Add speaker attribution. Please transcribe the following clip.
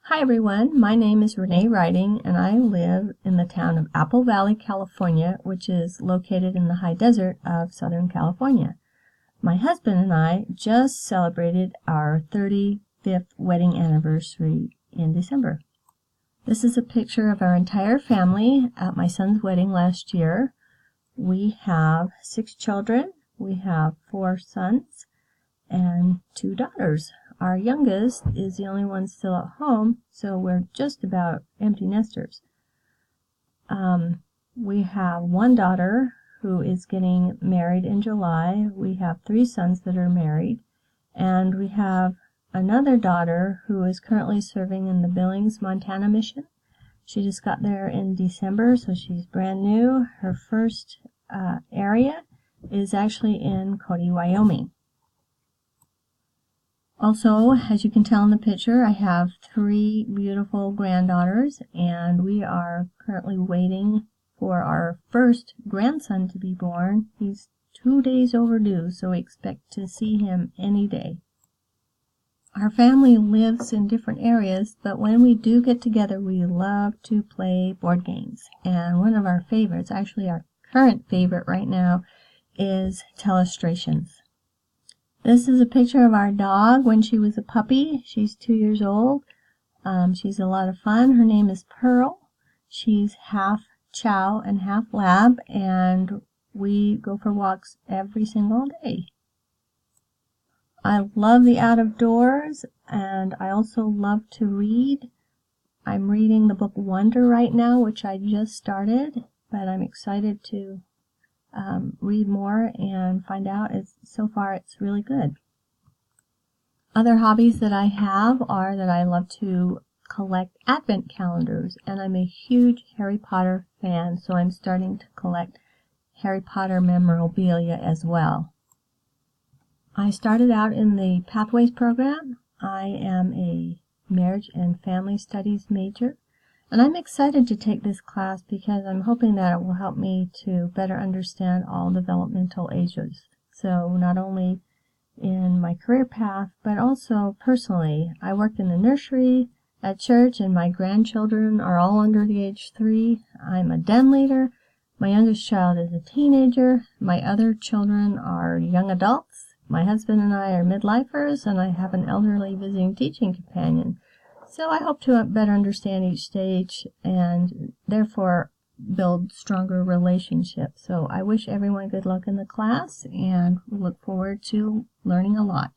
Speaker 1: Hi everyone, my name is Renee Riding and I live in the town of Apple Valley, California, which is located in the high desert of Southern California. My husband and I just celebrated our 35th wedding anniversary in December. This is a picture of our entire family at my son's wedding last year. We have 6 children. We have 4 sons and 2 daughters. Our youngest is the only one still at home, so we're just about empty nesters. We have 1 daughter who is getting married in July. We have 3 sons that are married, and we have another daughter who is currently serving in the Billings, Montana mission. She just got there in December, so she's brand new. Her first area is actually in Cody, Wyoming. Also, as you can tell in the picture, I have 3 beautiful granddaughters, and we are currently waiting for our first grandson to be born. He's 2 days overdue, so we expect to see him any day. Our family lives in different areas, but when we do get together, we love to play board games. And one of our favorites, actually our current favorite right now, is Telestrations. This is a picture of our dog when she was a puppy. She's 2 years old. She's a lot of fun. Her name is Pearl. She's half chow and half lab, and we go for walks every single day. I love the out of doors, and I also love to read. I'm reading the book Wonder right now, which I just started, but I'm excited to read more and find out. So far it's really good. Other hobbies that I have are that I love to collect advent calendars, and I'm a huge Harry Potter fan, so I'm starting to collect Harry Potter memorabilia as well. I started out in the Pathways program. I am a marriage and family studies major, and I'm excited to take this class because I'm hoping that it will help me to better understand all developmental ages. So not only in my career path, but also personally. I worked in a nursery at church, and my grandchildren are all under the age 3. I'm a den leader. My youngest child is a teenager. My other children are young adults. My husband and I are midlifers, and I have an elderly visiting teaching companion. So I hope to better understand each stage and therefore build stronger relationships. So I wish everyone good luck in the class and look forward to learning a lot.